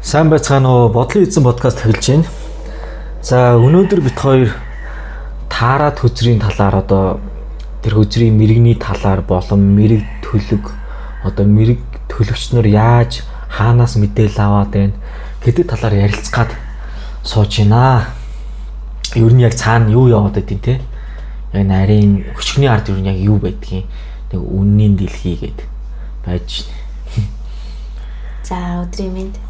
Сайн байцгаана уу? Бодлын эзэн подкаст эхэлж байна. За өнөөдөр бит хоёр таарад хөзрийн талаар одоо тэр хөзрийн мэрэгний талаар болон мэрэг төлөг одоо мэрэг төлөвчнөр яаж хаанаас мэдээлэл аваад байна гэдэг талаар ярилцгаад сууж байна. Ер нь яг цаана юу яваад байдгийг те. Яг нарийн өчгний ард ер нь яг юу байдгийг нэг үнний дэлхий гээд байж байна. За өдрийн мэнд.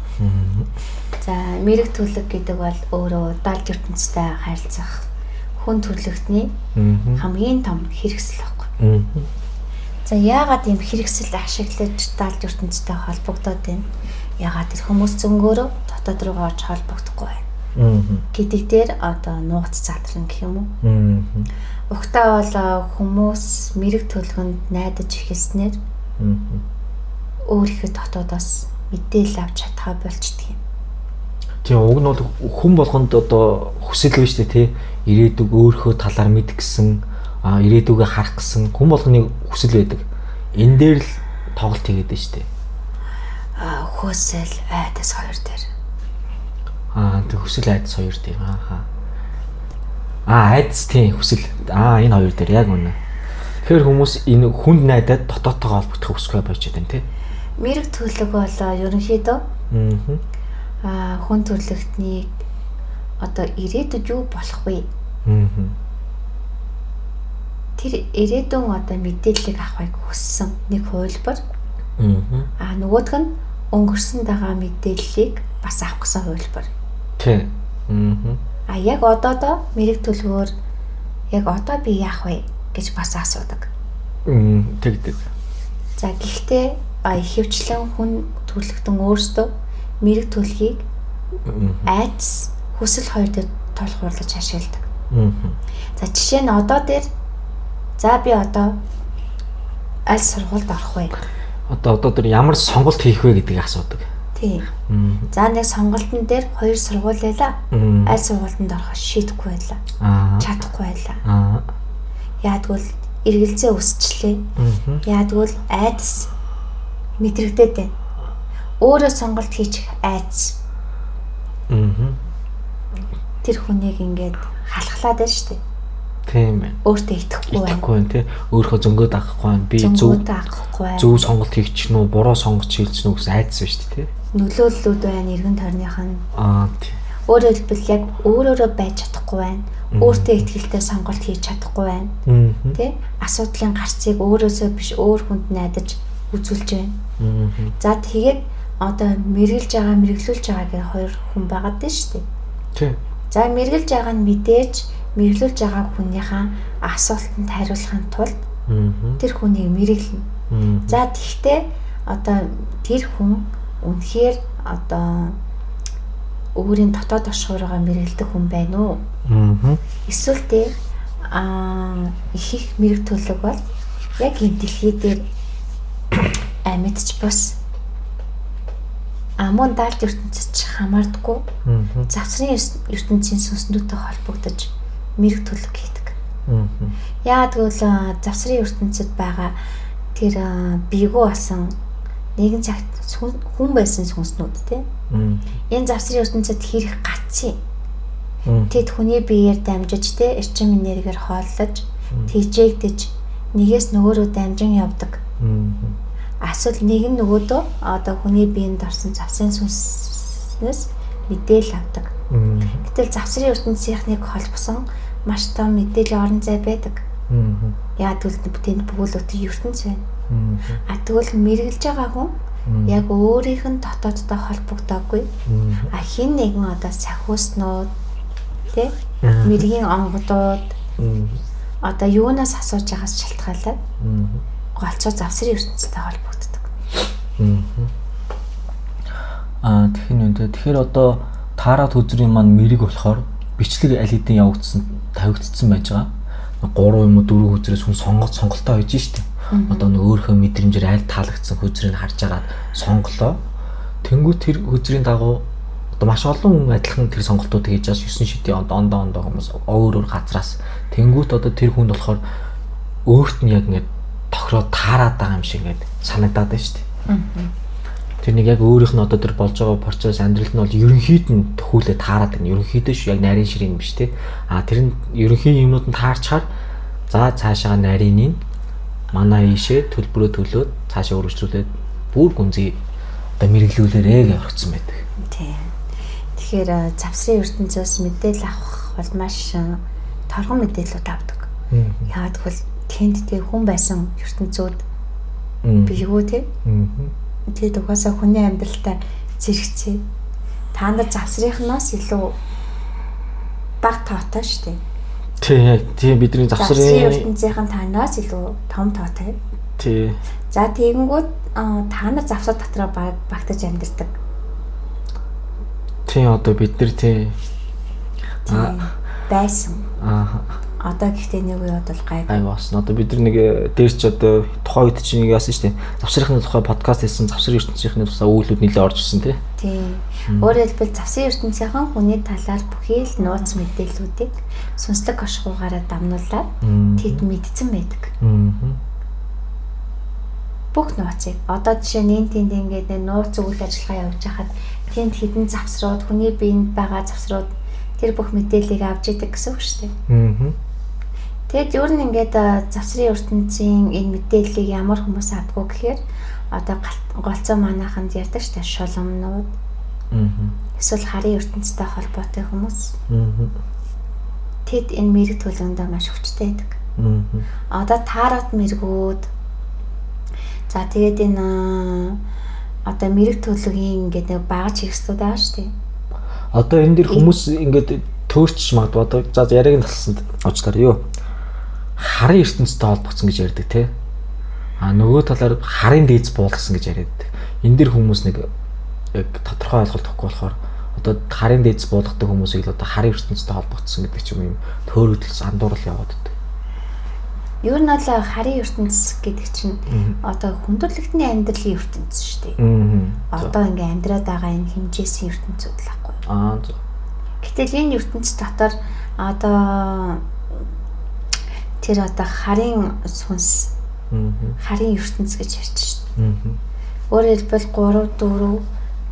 За мэрэг төлөг гэдэг бол өөрөө даалж ертөнцтэй харилцах хүн төлөвтний хамгийн том хэрэгсэл байхгүй. За яагаад ийм хэрэгсэл ашиглаж даалж ертөнцтэй холбогдоод байна? Яагаад тэр хүмүүс зөнгөөрөө дотоод руугаа орж холбогдохгүй байна? Гэдэг дээр одоо нууц задран гэх юм уу? Угтаа бол хүмүүс мэрэг төлөвөнд найдаж эхэлснээр өөрийнхөө дотоодоос мэдээлэл авч чадхаа болчдөг юм. Тийм уг нь бол хүн болгонд одоо хүсэл байна шүү дээ тий. Ирээдүг өөрийнхөө талаар мэдэх гэсэн, ирээдүгээ харах гэсэн хүн болгоны хүсэл байдаг. Энэ дээр л тоглолт хийгээд байна шүү дээ. Хүсэл айдас хоёр дээр. Тэг хүсэл айдас хоёр дээр. Айдас тийм хүсэл. Энэ хоёр дээр яг үнэ. Тэгэхээр хүмүүс энэ хүнд найдаад дотоодтойгоо холбогдох хүсгээ байж байгаа юм тий. Мэрэг төлөг бол ерөнхийдөө хүн төрлөختнийг одоо ирээдүйд юу болох вэ? Тэр ирээдүйн одоо мэдээллийг авахыг хүссэн нэг хувилбар. Нөгөөх нь өнгөрсөн байгаа мэдээллийг бас авах гэсэн хувилбар. Тийм. Яг одоодоо мэрэг төлөвөөр яг одоо би яах вэ гэж бас асуудаг. Тэгдэг. За гэхдээ ихэвчлэн хүн төрлөختөн өөрсдөө мэрэг төлхийг айдас хүсэл хоёр дээр толгуурлаж ашигладаг. За жишээ нь одоо дээр за би одоо аль сургуульд орох вэ? Одоо дээр ямар сонголт хийх вэ гэдгийг асуудаг. Тийм. За нэг сонголтын дээр хоёр сургууль байлаа. Аль сургуульд орох шийдэхгүй байлаа. Чадахгүй байлаа. Яагтвэл эргэлзээ өсчлээ. Яагтвэл айдас мэдрэгдээд байна. Өөрөө сонголт хийчих айдас. Тэр хүнийг ингээд халахлаад байна шүү дээ. Тийм ээ. Өөртөө итгэхгүй байна тий. Өөрийнхөө зөнгөө дагахгүй байна. Би зөв сонголт хийх чинь үү, буруу сонголт хийлч нү гэсэн айдас байна шүү дээ тий. Нөлөөллүүд байна, эргэн тойрных нь. Тий. Өөрөөр хэлбэл яг өөрөөрөө байж чадахгүй байна. Өөртөө итгэлтэй сонголт хийж чадахгүй байна. Тэ? Асуудлын гарцыг өөрөөсөө биш өөр хүнд найдаж үзүүлж байна. За тэгээд одоо мэргэлж байгаа гэх хоёр хүн байгаад байна шүү дээ. Тийм. За мэргэлж байгаа нь мэдээж мэргэлж байгаа хүнийхээ асуултанд хариулахын тулд тэр хүнийг мэрэглэнэ. За тэгвэл одоо тэр хүн үнэхээр одоо өөрийн дотоод оршихуураа мэргэлдэх хүн байна уу? Эсвэл тэ их мэрэг төлөг бол яг энэ дэлхий дээр мэдчих бас мөн даалж ертөнцөд хамаардаггүй завсрын ертөнцийн сүнснүүдтэй холбогдож мэрэг төлөг хийдэг. Яа тэгвэл завсрын ертөнцөд байгаа тэр биегүү болсон нэгэн цагт хүн байсан сүнснүүд тийм энэ завсрын ертөнцөд хэрэг гацсан. Тэд хүний биеэр дамжиж те эрчим энергиээр хооллож тийжээгдэж нэгээс нөгөөрөө дамжин явдаг. Асал нэг нь нөгөөдөө одоо хүний биеинд орсон завсрын сүнснээс мэдээлэл авдаг. Гэтэл завсрын ертөнцийнхнийг холбосон маш том мэдээллийн орон зай байдаг. Яг тэгвэл тэнд бүгүүлэлтийн ертөнц байна. Тэгвэл мэргэлж байгаа хүн яг өөрийнх нь дотооддоо холбогдоогүй. Хин нэгэн одоо сахиуснууд тэ мэргийн онгодууд одоо юунаас асууж байгаас шалтгаалаад голцоо завсрын ертөнцтэй холбогддог. Тэгэхээр одоо таарад хөзрийн маань мэрэг болохоор бичлэг аль хэдийн тавигдсан байж байгаа. 3 юм уу 4 хөзрөөс хүн сонголтоо хийж штеп. Одоо нэг өөрийнхөө мэдрэмжээр аль таалагдсан хөзрийг харж агаад сонголоо. Тэнгүүт тэр хөзрийн дагуу одоо маш олон хүн адилхан тэр сонголтууд хийж байгаа 9 шидийн ондоо хүмүүс өөр газраас тэнгүүт одоо тэр хүнд болохоор өөрт нь яг ингээд тохироо таарад байгаа юм шиг ингээд санагдаад байна шүү дээ. Тэр нэг яг өөрийнх нь одоо тэр болж байгаа процесс амьдралд нь бол ерөнхийд нь төхүүлээ таарад байна. Ерөнхийдөө шүү яг нарийн ширийн биш те. Тэр нь ерөнхий юмнууд нь таарчаар за цаашаа нарийн нь манай ийшээ төлбөрөө төлөөд цаашаа өргөжлүүлээд бүр гүнзгий одоо мэрэглүүлээрээ гэж орчихсон байдаг. Тийм. Тэгэхээр завсрын ертөнцөөс мэдээлэл авах бол маш торгон мэдээлэлүүд авдаг. Яагаад гэвэл тэнд тэг хүн байсан ертөнцүүд бийгүү те. Тэгээд угаасаа хүний амьдралтай зэрэгцээ. Та нар завсрынхнаас илүү бага тоотой шүү дээ. Тийм бидний завсрын ертөнцийн танаас илүү том тоотой. Тий. За тэгэнгүүт та нар завсар дотроо багтаж амьдардаг. Тийм одоо бид нар тий байсан. Одоо гэхдээ нэг үед бол гайгүй болсон. Одоо бид нар нэг дээр ч одоо тухайн үед чинь нэг яасан шүү дээ. Завсрынхны тухай подкаст хийсэн завсрын ертөнцийн тусаа үйлүүд нэлээд орж ирсэн тий. Тийм. Өөрөөр хэлбэл завсрын ертөнцийн хүний талаар бүхий л нууц мэдээллүүдийг сүнслэг ашгуугаараа дамнуулаад тэд мэдсэн байдаг. Бүх нууцыг одоо жишээ нь тэнд ингээд нууц үйл ажиллагаа явуулж хахад тэнд хідэн завсрууд хүний биед байгаа завсрууд тэр бүх мэдээллийг авч идэг гэсэн үг шүү дээ. Тэгэд ер нь ингээд завсрын ертөнцийн энэ мэдээллийг ямар хүмүүс авдаггүй гэхээр одоо голцоо манайханд ярьдаг шүү дээ шулмнууд. Эсвэл харийн ертөнцтэй холбоотой хүмүүс. Тэд энэ мэрэг төлөвөндөө маш хүчтэй байдаг. Одоо таарат мэргүүд. За тэгээд энэ одоо мэрэг төлөвийн ингээд нэг багаж хэрэгслүүд байгаа шүү дээ. Одоо энэ дэр хүмүүс ингээд төөрч магадгүй одоо за яриаг нь талсанд очлаар юу харын ертөнцтэй холбогдсон гэж ярьдаг те. Нөгөө талаар харын дээдс буулгасан гэж яриад. Энэ дэр хүмүүс нэг яг тодорхой ойлголт өгөхгүй болохоор одоо харын дээдс буулгадаг хүмүүсийг л одоо харын ертөнцтэй холбогдсон гэдэг ч юм төөрөгдөл андуурал яваад байдаг. Ер нь бол харын ертөнц гэдэг чинь одоо хүндрэлтний амьдралын ертөнц шүү дээ. Одоо ингээ амьдраад байгаа энэ хэмжээсийн ертөнцүүд л байхгүй. Гэтэл энэ ертөнц дотор одоо тэр одоо харын сүнс харын ертөнц гэж ярьж шүү. Өөрөөр хэлбэл 3 4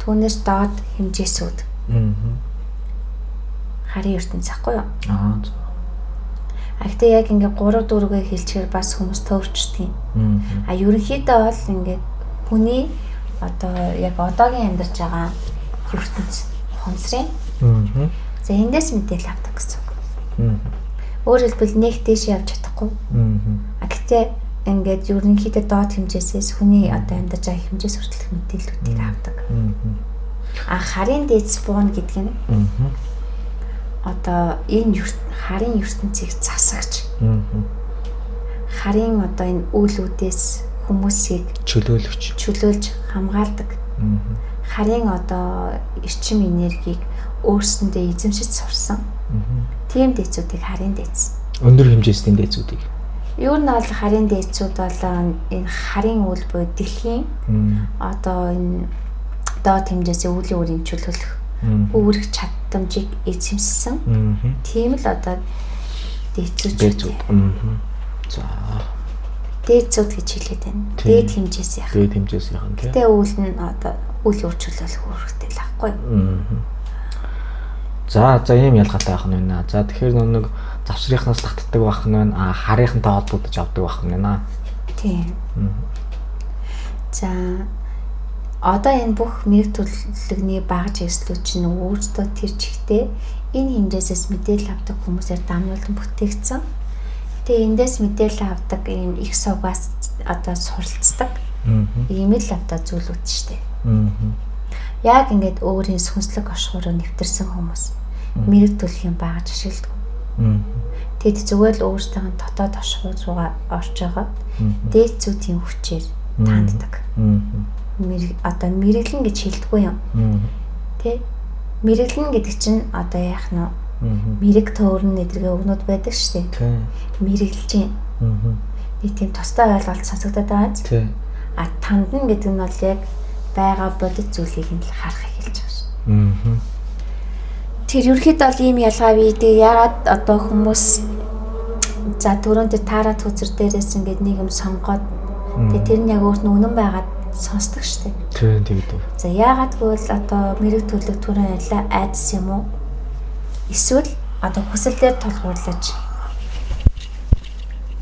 түүнээс доод хэмжээсүүд. Харын ертөнц ахгүй юу? Гэхдээ яг ингээ 3 4-гээ хэлчихээр бас хүмүүс төвчдөг юм. Ерөнхийдөө бол ингээ хүний одоо яг одоогийн амьдарч байгаа ертөнц хонсрын. За эндээс мэдээлэл авдаг гэсэн үг. Өөрөөр хэлбэл нэг дэш явж чадахгүй. Гэхдээ ингээд ерөнхийдөө доод хэмжээсээс хүний одоо амьдарч байгаа хэмжээс хүртэлх мэдээллүүдийг авдаг. Харын дээдс буун гэдэг нь одоо энэ харын ертөнцийг засагч. Харын одоо энэ үйлүүдээс хүмүүсийг чөлөөлж хамгаалдаг. Харын одоо эрчим энергийг өөрсөндөө эзэмшиж сурсан. Тийм дээдсүүдийг харын дээдс. Өндөр хэмжээсийн дээдсүүдийг. Ер нь бол харын дээдсүүд бол энэ харын үйл буй дэлхийн одоо энэ доод хэмжээсээ үлийн үрийн чөлөөлөх үүрэг чадамжийг эзэмшсэн. Тийм л одоо дээдсүүд. За. Дээдсүүд гэж хэлээд байна. Дээд хэмжээс яах. Дээд хэмжээс яах юм. Гэтэ үйл нь одоо үйл өөрчлөлөх үүрэгтэй л ахгүй. За ийм ялгаатай байх нь байна. За тэгэхээр нэг завсрынхнаас татдаг байх нь байна. Харийнхантай холбогдож авдаг байх нь байна. Тийм. За одоо энэ бүх мэрэг төлөвлөгний багаж хэрэгслүүд чинь өөрсдөө тэр чигтээ энэ хэмжээсээс мэдээлэл авдаг хүмүүсээр дамжуулан бүтээгдсэн. Тэгээ эндээс мэдээлэл авдаг ийм их сувгаас одоо суралцдаг. Ийм л одоо зүйлүүд шүү дээ. Яг ингээд өөрийн сүнслэг оршихуураар нэвтэрсэн хүмүүс мэрэг төлөвийн багаж ашигладаг. Тэд зүгээр л өөрсдөө дотоод оршихуur руугаа орж байгаа дээдсүүдийн хүчээр таанддаг. Одоо мэрэглэн гэж хэлдэггүй юм. Тэ? Мэрэглэн гэдэг чинь одоо яах нь мэрэг төөрн эдэргээ өгнүүд байдаг шүү дээ. Мэрэглэж юм. Нэг тийм тустай ойлголт сонсогдоод байгаа ч. Тандна гэдэг нь бол яг байгаа бодит зүйлийг нь л харах эхэлж байгаа шүү. Тэр ерөөхдөө бол ийм ялгаа бийдэг. Ягаад одоо хүмүүс за түрүүн тэр таарат хүзэр дээрээс ингээд нэг юм сонгоод тэгээ тэр нь яг өөрт нь үнэн байгаад сонсдог шүү дээ. Тийм тийм. За яагаад гэвэл одоо мэрэг төлөв түрэн ярьлаа айдас юм уу? Эсвэл одоо хүсэлээр тулгуурлаж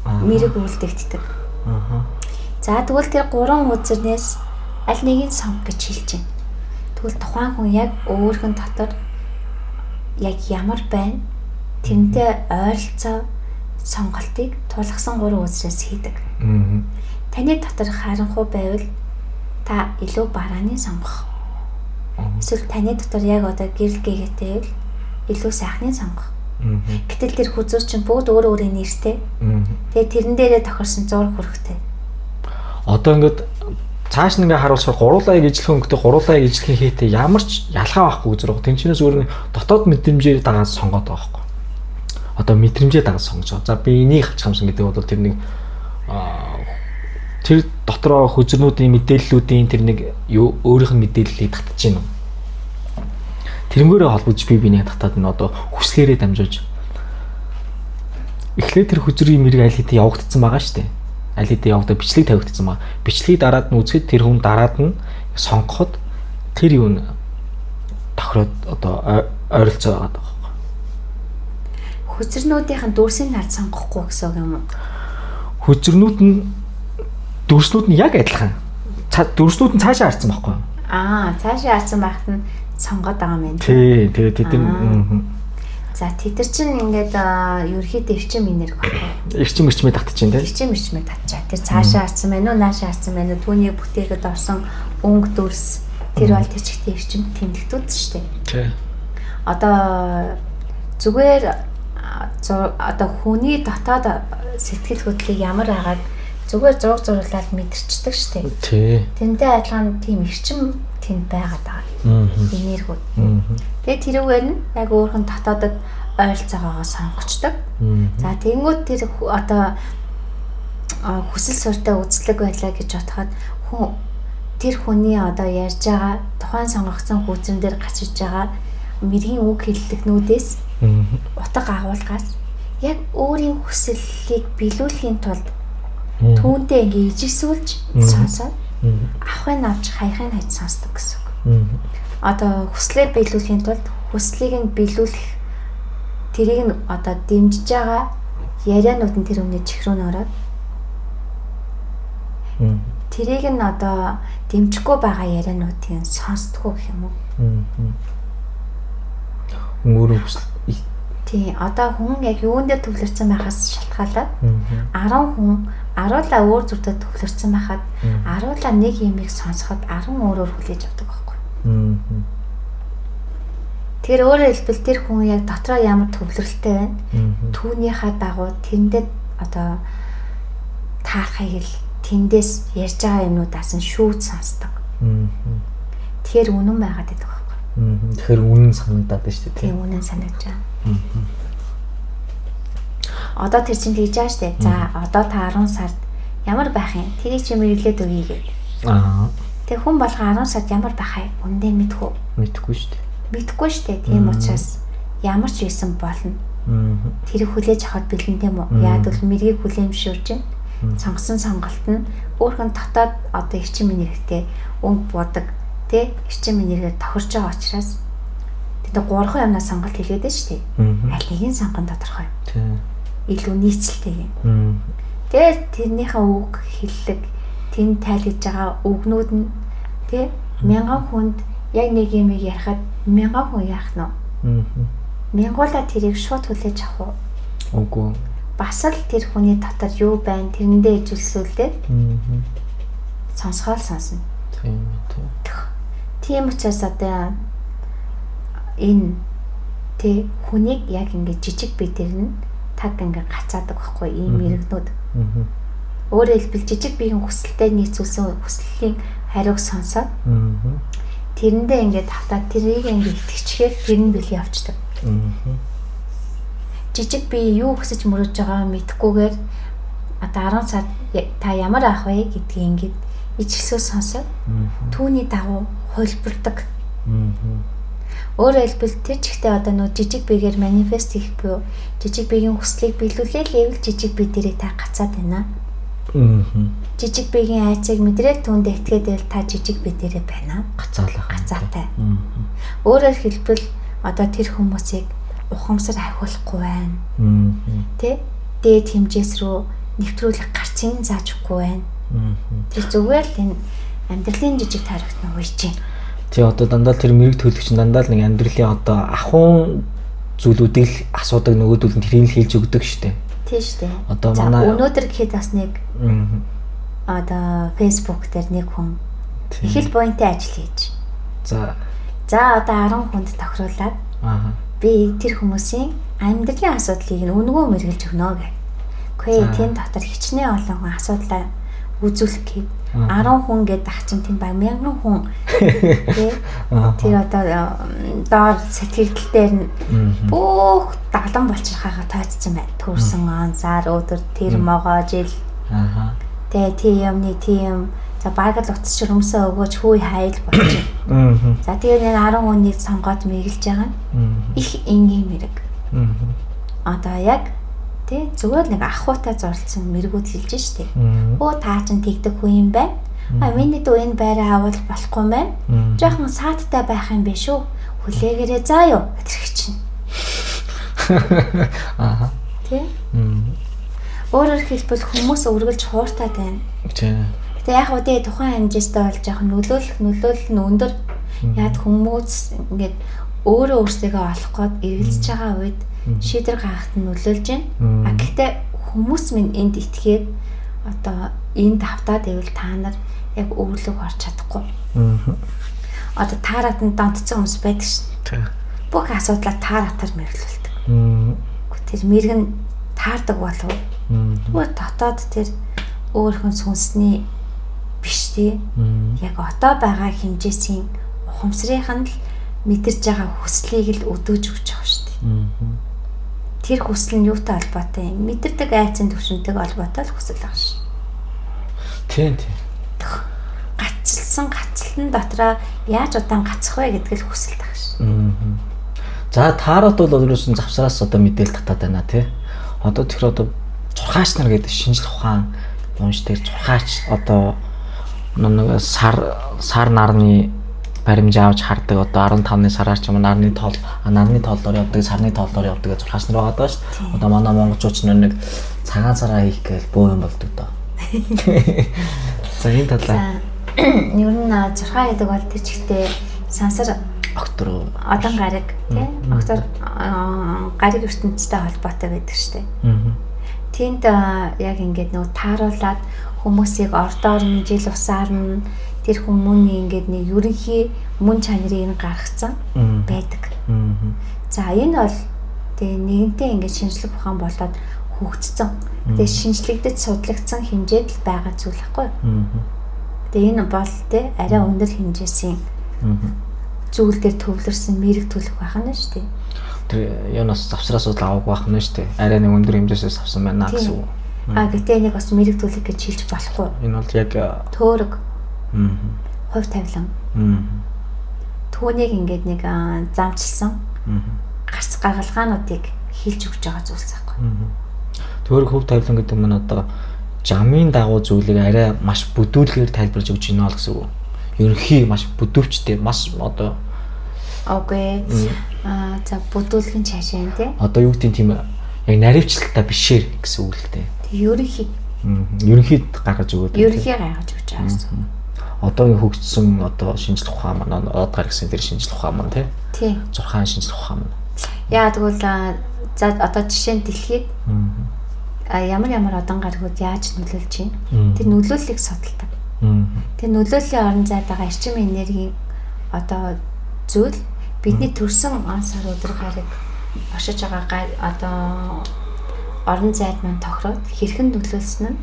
мэрэг үлдэгддэг. За тэгвэл тэр 3 үзэрнээс аль нэгийг сонг гэж хэлж байна. Тэгвэл тухайн хүн яг өөрхөн дотор яг ямар байна? Тэрнтэй ойролцоо сонголтыг тулгсан 3 үзрээс хийдэг. Таны дотор харанхуй байвал та илүү барааны сонгох. Эсвэл таны дотор яг одоо гэрэл гээтэй байвал илүү сайхны сонгох. Гэтэл тэр хүзүүр чинь бүгд өөр өөрийн нэртэй. Тэгээ тэрэн дээрээ тохирсон зураг хүрэхтэй. Одоо ингээд цааш нь ингээ харуулсаар гуруулаа ижлэх өнгөтэй гуруулаа ижлэхийн хийтэй ямар ч ялгаа байхгүй зүрх. Тэнчнээс өөр нь дотоод мэдрэмжээр дагаад сонгоод байгаа байхгүй. Одоо мэдрэмжээ дагаад сонгож байгаа. За би энийг хачхамсан гэдэг бол тэр нэг тэр дотроо хүзрнүүдийн мэдээллүүдийн тэр нэг өөрийнх нь мэдээллийг татж гин. Тэрнгөөрөө холбож би бинийг татаад нь одоо хүслээрээ дамжуулж эхлээд тэр хүзрийн мэрэг аль хэдийн явагдсан байгаа шүү дээ. Аль хэдийн явагдаа бичлэг тавигдсан байгаа. Бичлэгийг дараад нь үзэхэд тэр хүн дараад нь сонгоход тэр юу н тохироод одоо ойролцоо байгаа даа. Хүзрнүүдийн дүрсийг харж сонгохгүй гэсэн үг юм уу? Хүзрнүүд нь дүрснүүд нь яг адилхан. Дүрснүүд нь цаашаа харсан байхгүй юу? Цаашаа харсан байхад нь сонгоод байгаа юм байна. Тий, тэгээд тэд нь за тэд нар чинь ингээд ерөөхдөө эрчим энерги баггүй. Эрчимээ татчихин тий. Эрчимээ татчаа. Тэр цаашаа харсан байна уу, наашаа харсан байна уу? Түүнийг бүтээхэд орсон өнгө дүрс тэр бол тэр чигтээ эрчим тэмдэгтүүд шүү дээ. Тий. Одоо зүгээр одоо хүний дотоод сэтгэл хөдлөлийг ямар агаад зүгээр зураг зурлаад мэдэрчдэг шүү дээ. Тий. Тэрнтэй адилхан тийм эрчим тэнд байгаад байгаа. Энергиуд. Тэгээ тэрүүгээр нь яг өөрхөн дотоодод ойролцоогоо сонгочдөг. За тэгэнгүүт тэр одоо хүсэл суртаа үзлэг байлаа гэж бодоход тэр хүний одоо ярьж байгаа тухайн сонгогдсон хүзэн дээр гачиж байгаа мэргийн үг хэллэгнүүдээс утга агуулгаас яг өөрийн хүслийг биелүүлэхийн тулд түүнтэй ингээ ижигсүүлж сонсоод авахыг авч хаяхыг хайж сонсдог гэсэн үг. Одоо хүслээ биелүүлэхийн тулд хүслийг нь биелүүлэх тэрийг нь одоо дэмжиж байгаа ярианууд нь тэр өмнө чих рүү нөрөөд тэрийг нь одоо дэмжихгүй байгаа яриануудыг сонсдгоо гэх юм уу? Өөрөө хүсэл. Тий, одоо хүн яг юундээ төвлөрсөн байхаас шалтгаалаад 10 хүн 10-ла өөр зүртээ төвлөрсөн байхад 10-ла нэг юмыг сонсоход 10 өөрөөр хүлээж авдаг байхгүй. Тэр өөрөөр хэлбэл тэр хүн яг дотроо ямар төвлөрөлтэй байна. Түүнийхээ дагуу тэндээ одоо таархыг л тэндээс ярьж байгаа юмнуудаас нь шүүд сонсдог. Тэр үнэн байгаад байдаг байхгүй. Тэгэхээр үнэн санагдаад байна шүү дээ. Тийм үнэн санагдаж байна. Одоо тэр чинь тэгж байгаа шүү дээ. За одоо та 10 сард ямар байх юм? Тэрийг чи мэдлээд өгье гэ. Тэг хүн болго 10 сард ямар байх вэ? Үндэ мэдхүү. Мэдхгүй шүү дээ. Мэдхгүй шүү дээ. Тийм учраас ямар ч байсан болно. Тэрийг хүлээж авахд бэлэн тийм үү? Яг бол мэргийг хүлээмжшүүлж чинь сонгосон сонголт нь өөрхөн дотоод одоо эрчим энергитэй өнгө будаг тий эрчим энергээр тохирж байгаа учраас тэд 3 юмнаас сонголт хийгээд байна шүү дээ. Аль нэгийг сонгох тодорхой. Тий. Илүү нийцэлтэй юм. Тэгээд тэрнийхээ үг хэллэг тэнд тайлгаж байгаа үгнүүд нь тий 1000 хүнд яг нэг юм ярихад 1000 хүн яах нь вэ? 1000-уулаа тэрийг шууд хүлээж авах уу? Үгүй. Бас л тэр хүний дотор юу байна тэрэндээ ижилсүүлээд сонсгоол сонсно. Тийм учраас одоо энэ тэ хүнийг яг ингэ жижиг бие дээр нь таг ингэ гацаадаг байхгүй ийм мэрэгнүүд. Өөрөөр хэлбэл жижиг биеийн хүсэлтэд нийцүүлсэн хүслийн хариуг сонсоод тэрэндээ ингэ тавтаад тэрийг ингэ итгэчихээр тэр нь бэлий явцдаг. Жижиг бие юу хүсэж мөрөж байгаа мэдхгүйгээр одоо 10 сар та ямар авах вэ гэдгийг ингэж ижигсөө сонсоод түүний дагуу хөлбөрдөг. Өөрөөр хэлбэл тэр чигтээ одоо нөө жижиг биегээр манифест хийх буюу жижиг биеийн хүслийг биелүүлээ левел жижиг бие дээрээ та гацаад байна. Жижиг биеийн айцыг мэдрээд түүндээ итгээд байл та жижиг бие дээрээ байна. Гацаатай. Өөрөөр хэлбэл одоо тэр хүмүүсийг ухамсар ахиулахгүй байна. Тэ? Дээд хэмжээс рүү нэвтрүүлэх гарцын заажгүй байна. Тэр зүгээр л энэ амьдралын жижиг тарихтнаа уйж байна. Тий одоо дандаа тэр мэрэг төлөгч дандаа л нэг амьдралын одоо ахуйн зүйлүүдийг л асуудаг нөгөөдөл нь тэрийг л хийж өгдөг штеп. Тий штеп. Одоо манай өнөөдөр гэхэд бас нэг одоо Facebook дээр нэг хүн их л буянтай ажил хийж. За одоо 10 хүнд тохируулаад би тэр хүмүүсийн амьдралын асуудлыг өнгөө мэргэлж өгнө гэх. Гэхдээ тэнд дотор хичнээн олон хүн асуудлаа үзүүлэх гээд 10 хүн гээд ахчин тийм баг 1000 хүн тий тэр одоо доор сэтгэгдэл дээр нь бүх далан болчиххаага тооцсон байна. Төрсөн он зар өдөр тэр могоо жил тий тийм за баг л утас шөрөмсөө өгөөж хүй хайл болж байна. За тэгээд энэ 10 хүнийг сонгоод мэгэлж байгаа нь их энгийн мэрэг. Одоо яг тий зүгээр нэг ахуйтай зурлсан мэрэгүүд хэлж штеп. Өө таа чин тэгдэг хүн юм байна. Миний дүү энэ байраа авах болохгүй юм байна. Жохон сааттай байх юм биш үү? Хүлээгээрээ заа юу гэтэрх чинь. Тий? Өөрөөр хэлбэл хүмүүс үргэлж хууртаад байна. Тий. Гэтэ яг үдээ тухайн хэмжээстэй болж жоохон нөлөөлөл нь өндөр. Яг хүмүүс ингээд өөрөө өөрсдөө олох гээд эргэлзэж байгаа үед шийдвэр гаргахад нь нөлөөлж байна. Гэхдээ хүмүүс минь энд итгээд одоо энд автаад ивэл та нар яг өвлөг орч чадахгүй. Одоо таарад нь донтцсон хүмүүс байдаг шин. Бүх асуудлаа тааратаар мэрлүүлдэг. Тэр мэрэг нь таардаг болов. Зүгээр дотоод тэр өөрхөн сүнсний биш тий. Яг одоо байгаа хэмжээсийн ухамсарынх нь л мэдэрж байгаа хүслийг л өдөөж өгч байгаа шүү дээ. Тэр хүсэл нь юутай холбоотой юм? Мэдэрдэг айцын төвшөнтэйг холбоотой л хүсэл байгаа шүү. Тийм. Гацлан дотроо яаж удаан гацах вэ гэдгийг л хүсэл байгаа шүү. За таарот бол өөрөөс нь завсраас одоо мэдээл татаад байна тий. Одоо тэр одоо зурхаач нар гэдэг шинжлэх ухаан унш дээр зурхаач одоо нэг сар нарны баримж авч хардаг одоо 15-ны сараар ч юм нарны тооллоор явдаг, сарны тооллоор явдаг зурхаач нар байгаа даа шүү. Одоо манай монголчууд нэг цагаан сараа хийх гээл бөө юм болдог доо. За энэ талаа. Ер нь зурхаа гэдэг бол тэр чигтээ сансар октор одон гариг тий октор гариг ертөнцтэй холбоотой байдаг штэ. Тэнд яг ингээд нөө тааруулаад хүмүүсийг ордоор нь жил усаар нь тэр хүмүүний ингээд нэг ерөнхий мөн чанарыг гаргацсан байдаг. За энэ бол тэгээ нэгэнтээ ингээд шинжлэх ухаан болоод хөгжсөн. Тэгээ шинжлэгдэж судлагдсан хэмжээд л байгаа зүйл хэвгүй. Тэгээ энэ бол тэ арай өндөр хэмжээсийн зүйл дээр төвлөрсөн мэрэг төлөв байх нь шүү дээ. Тэр юунаас завсраас авах байх нь шүү дээ. Арай нэг өндөр хэмжээсээс авсан байна гэсэн үг. Гэтээ нэг бас мэрэг төлөв гэж хэлж болохгүй. Энэ бол яг төөрөг. Хувь тавилан. Түүнийг ингээд нэг замчилсан. Гарц гаргалгаануудыг хэлж өгч байгаа зүйлс байхгүй. Төөрөг хувь тавилан гэдэг нь одоо жамын дагуу зүйлийг арай маш бүдүүлгээр тайлбарлаж өгч байна гэсэн үг. Ерөнхий маш бүдүүлчтэй маш одоо окей. За бүдүүлгэн цаашаа тий. Одоо юу гэдэг тийм яг наривчлалтаа бишээр гэсэн үг л дээ. Ерөнхий. Ерөнхийд гаргаж өгөөд. Ерөнхий гаргаж өгч байгаа гэсэн. Одоогийн хөгжсөн одоо шинжлэх ухаан маань од гаргасан тэр шинжлэх ухаан маань тий. Зурхаан шинжлэх ухаан маань. Яа тэгвэл за одоо жишээ нь дэлхийд ямар одон гаргууд яаж нөлөөлж байна? Тэр нөлөөллийг судалдаг. Тэр нөлөөллийн орон зайд байгаа эрчим энергийн одоо зүйл бидний төрсөн он сар өдөр гараг оршиж байгаа одоо орон зайд маань тохироод хэрхэн нөлөөлсөн нь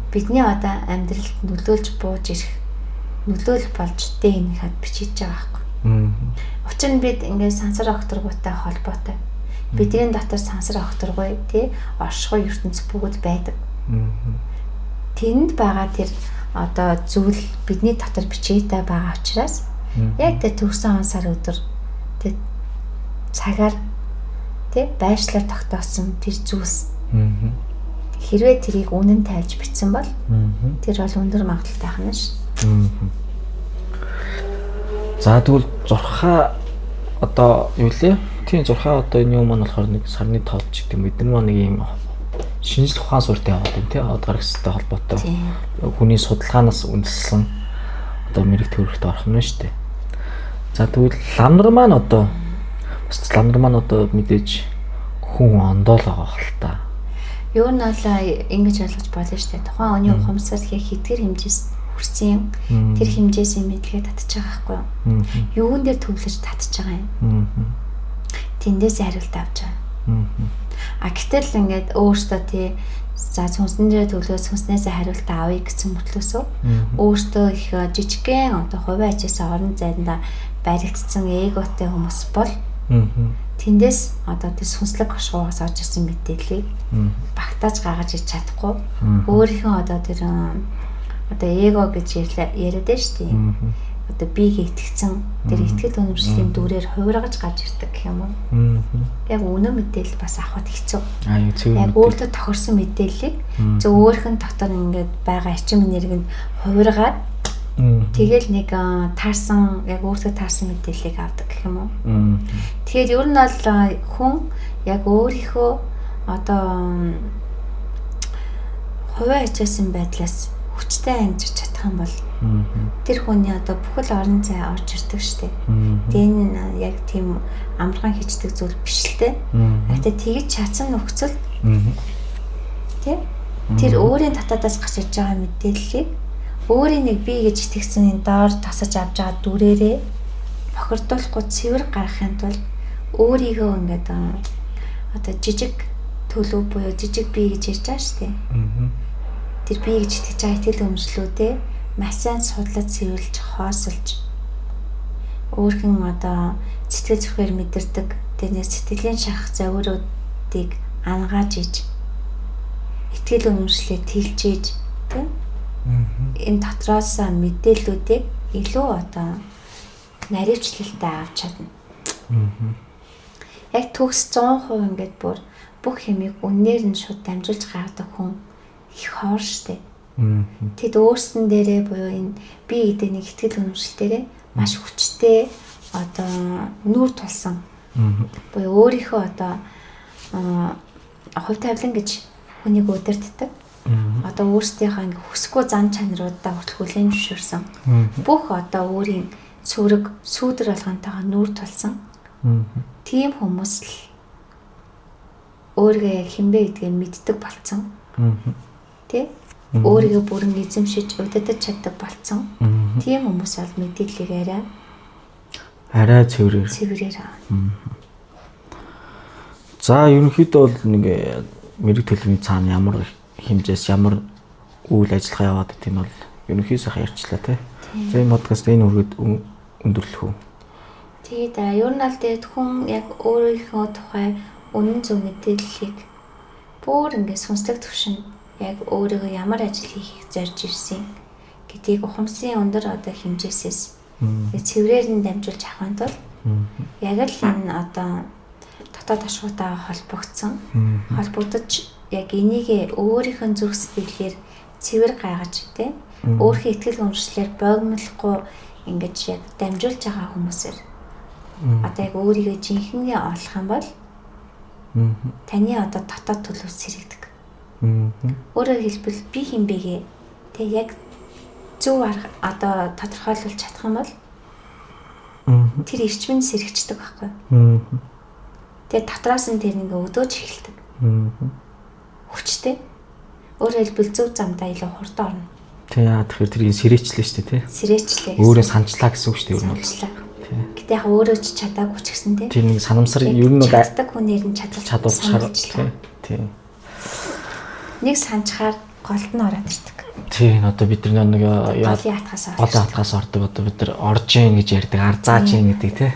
бидний одоо амьдралд нөлөөлж бууж ирэх нөлөөлөх болж дээ хад бичиж байгаа байхгүй. Учир нь бид ингээд сансар окторгуутай холбоотой. Бидний дотор сансар окторгуй тий оршихуй ертөнц бүгд байдаг. Тэнд байгаа тэр одоо зүйл бидний дотор бичээтэй байгаа учраас яг тэр төрсөн он сар өдөр тэр цагаар тий байршлаар тогтоосон тэр зүйлс хэрвээ тэрийг үнэн тайлж бичсэн бол тэр бол өндөр магадaltaй хана ш. За тэгвэл зурхаа одоо юу лээ? Тийм зурхаа одоо энэ юм маань болохоор нэг сарны тоолч гэдэг юм. Эдгээр маань нэг юм шинжлэх ухаан суурьтай яваад байна тий. Од гарагстай холбоотой. Хүний судалгаанаас үндэслэн одоо мэрэг төрөлхтөд орох нь шүү дээ. За тэгвэл ламнар маань одоо мэдээж хүн ондоол байгаа хэл та. Юу нь бол ингэж ойлгож болно шүү дээ. Тухайн оны ухамсар хэдгээр хэмжээс хүрсэн юм. Тэр хэмжээсээ мэдлэгээ татчих байгаа байхгүй юу? Юун дээр төвлөж татчих байгаа юм. Тэндээс хариулт авч байгаа. Гэтэл ингээд өөртөө тий за сүнсэн дээр төвлөөс сүнснээсээ хариулт авъя гэсэн мөртлөөсөө өөртөө их жижигхэн одоо хувийн ачаасаа орон зайдаа баригдсан эготой хүмүүс бол тэндээс одоо тий сүнслэг гошгоогоос орж ирсэн мэдээллийг багтааж гаргаж иж чадахгүй өөрийнхөө одоо тэр одоо эго гэж яриад байна шүү дээ. Одоо биеийг итгэцэн тэр итгэл үнэмшлийн дүрээр хувиргаж гарч ирдэг гэх юм уу? Яг үнэн мэдээлэл бас авахд хэцүү. Яг өөртөө тохирсон мэдээллийг зөв өөрийнх нь дотор ингээд байгаа арчим энергийг хувиргаад тэгэл нэг таарсан яг өөртөө таарсан мэдээллийг авдаг гэх юм уу? Тэгэхээр ер нь бол хүн яг өөрийнхөө одоо хувийн ачаасан байдлаас хүчтэй амжиж чадах юм бол тэр хүний одоо бүхэл орон зай орж ирдэг штеп. Тэгээ яг тийм амархан хийдэг зүйл биш л те. Гэхдээ тэгж чадсан нөхцөл тий тэр өөрийн татадаас гарч иж байгаа мэдээллийг өөрийн нэг бие гэж итгэсэн энэ доор тасаж авч байгаа дүрээрээ бохирдуулахгүй цэвэр гаргахын тулд өөрийгөө ингээд одоо жижиг төлөв буюу жижиг бие гэж ярьж байгаа штеп. Тэр бие гэж итгэж байгаа итгэл өмчлүүдээ маш сайн судлаж цэвэрлж хоосолж өөрхөн одоо сэтгэл зүрхээр мэдэрдэг тэр сэтгэлийн шахах завируудыг ангааж иж итгэл үнэмшлээ тэлж иж тийм энэ дотроос мэдээллүүдийг илүү одоо наривчлалтай авч чадна. Яг төгс 100% ингээд бүх хэмийг үнээр нь шууд дамжуулж гаргадаг хүн их хоор штэ. Тэд өөрсөн дээрээ буюу энэ би гэдэг нэг итгэл үнэмшил дээрээ маш хүчтэй одоо нүүр тулсан. Буюу өөрийнхөө одоо хувь тавилан гэж хүнийг удирддаг. Одоо өөрсдийнхөө ингээ хүсгүй зан чанаруудаа хүртэл хүлээн зөвшөөрсөн. Бүх одоо өөрийн сүрэг сүүдэр болгонтойгоо нүүр тулсан. Тийм хүмүүс л өөрийгөө яг хинбэ гэдгийг мэддэг болцсон. Тэ? Өөрийгөө бүрэн эзэмшиж удирдах чаддаг болцсон. Тийм хүмүүс бол мэдээллийг арай цэврээр. За ерөнхийдөө бол нэг мэрэг төлөвний цаана ямар хэмжээс ямар үйл ажиллагаа яваад байгааг нь бол ерөнхийдөө ярьчлаа тий. За энэ подкаст энэ үргэд өндөрлөх үү? Тэгээд ер нь аль тэгээд хүн яг өөрийнхөө тухай үнэн зөв мэдээллийг бүр ингээд сүнслэг төвшөнд яг өөрийгөө ямар ажил хийхийг зорж ирсэн гэдгийг ухамсарын өндөр одоо хэмжээсээс цэврээр нь дамжуулж авахын тулд яг л энэ одоо дотоод ашгуудаа холбогдож яг энийг өөрийнхөө зүрх сэтгэлээр цэвэр гаргаж тэ өөрхийн итгэл үнэмшлээр богинолохгүй ингэж яг дамжуулж байгаа хүмүүсээр одоо яг өөрийгөө жинхэнэ олох юм бол таны одоо дотоод төлөвс сэргийдэг. Өөрөөр хэлбэл би хинбэгээ тэг яг зөв арга одоо тодорхойлуулж чадах юм бол тэр эрчмэнд сэргийгчдэг байхгүй. Тэгээ дотроос нь тэр ингээ өдөөж эхэлдэг. Хүчтэй. Өөрөөр хэлбэл зөв замдаа илүү хурдан орно. Тэг яа тэгэхээр тэрийг сэрээчлээ шүү дээ тий. Сэрээчлээ. Өөрөө санчлаа гэсэн үг шүү дээ ер нь бол. Гэтэ яг өөрөө ч чадаагүй ч гэсэн тий. Тэр нэг санамсар ер нь чаддаг хүнээр нь чадуулчихлаа. Тий. Нэг санчаар голд нь ороод ирдэг. Тий, одоо бид нар нэг голын атгаас ордог. Одоо бид нар орж ийн гэж ярьдаг, арзааж ийн гэдэг тий.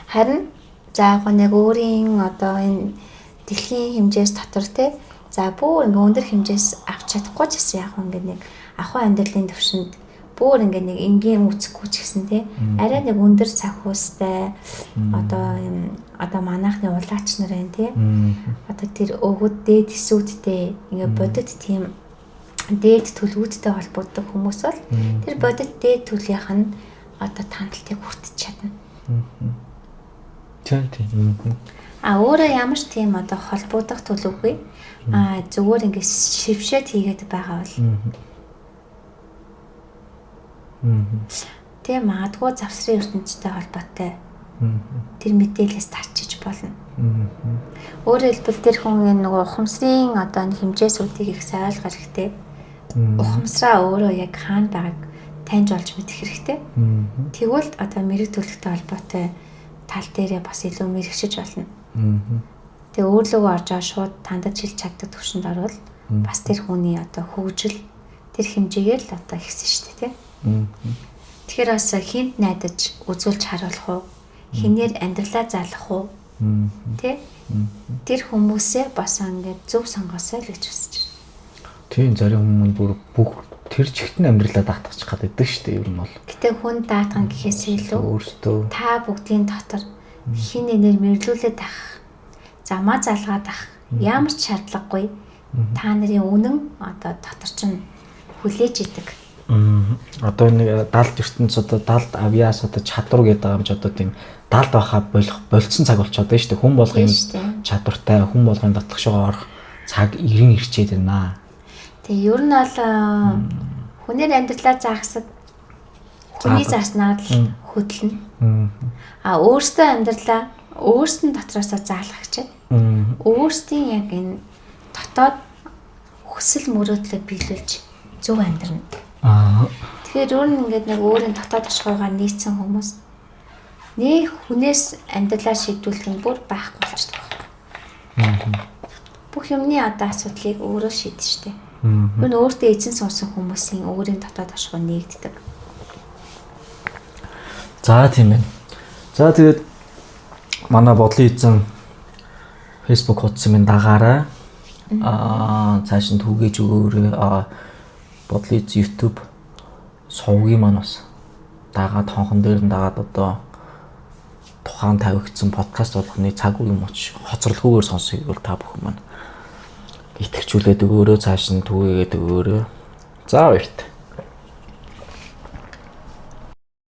Харин за яг нэг өөрийн одоо энэ дэлхийн хэмжээс дотор тий. За бүр ингээ өндөр хэмжээс авч чадахгүй ч гэсэн яг ингээ нэг ахуй амьдралын төвшөнд бүр ингээ нэг энгийн үцэхгүй ч гэсэн те арай нэг өндөр санхүүстай одоо манайхны улаач нар байна те одоо тэр өгöd дээд эсүүдтэй ингээ бодит тийм дээд төлөвүүдтэй холбогддог хүмүүс бол тэр бодит дээд төлөвийнх нь одоо тандалтыг хүртэж чадна. Тийм. Өөрөө ямар ч тийм одоо холбогдох төлөвгүй зүгээр ингээ шившээд хийгээд байгаа бол тэгээ магадгүй завсрын ертөнцтэй холбоотой тэр мэдээлэлээс тарчиж болно. Өөрөөр хэлбэл тэр хүн нөгөө ухамсарын одоо хэмжээсүүдийг их сайн ойлгох хэрэгтэй. Ухамсараа өөрөө яг хаана байгааг таньж олж мэдэх хэрэгтэй. Тэгвэл одоо мэрэг төлөвтэй холбоотой тал дээрээ бас илүү мэрэгшиж болно. Тэгээ өөрлөгөө орж байгаа шууд тандаж хэлж чаддаг төвшөнд орвол бас тэр хүний одоо хөгжил тэр хэмжээгээр л одоо ихсэн шүү дээ тий. Тэгэхээр бас хинт найдаж үзүүлж харуулах уу? Хинээр амьдралаа заалах уу? Тэ? Тэр хүмүүсээ бас ингээд зөв сонгосоо л гэж хүсэж байна. Тийм зарим хүмүүс бүр бүх тэр чигтэн амьдралаа даатгачих гэдэг шүү дээ ер нь бол. Гэтэ хүн даатган гэхээс илүү өөртөө та бүгдийн дотор хин нэр мэрлүүлээд ах, замаа залгаад ах ямар ч шаардлагагүй та нарын үнэн одоо дотор чинь хүлээж идэг. Одоо нэг далд ертөнц одоо далд авьяас одоо чадвар гэдэг юм ч одоо тийм далд байхаа болцсон цаг болчиход байна шүү дээ. Хүн болгоны чадвартай хүн болгоны дотгошоо орох цаг ирэн ирчээд байна. Тэгээ ер нь бол хүнээр амьдралаа заагсад хүний зарснаар л хөдлөнө. Өөртөө амьдралаа өөрсдөн дотроосоо заалах гэж. Өөрсдийн яг энэ дотоод хүсэл мөрөөдлөө биелүүлж зөв амьдрна. Тэгэхээр өөр нь ингээд нэг өөрийн дотоод ашгүйгаа нийцсэн хүмүүс нэг хүнээс амьдралаа шийдвэрлэх нь бүр байхгүй болчихдог байна. Бүх юмны одоо асуудлыг өөрөө шийдэж штэ. Хүн өөртөө эзэн сонсон хүмүүсийн өөрийн дотоод ашгүй нэгддэг. За тийм ээ. За тэгээд манай бодлын эзэн Facebook хуудсан минь дагаарай. Цааш нь түгээж өгөөрэй. Бодлын эзэн YouTube сувгийн маань бас дагаад хонхон дээр нь дагаад одоо тухайн тавигдсан подкаст болгоны цаг үеийн моч хоцролгүйгээр сонсохыг бол та бүхэн маань итгэжүүлээд өгөөрэй, цааш нь түгээгээд өгөөрэй. За баяртай.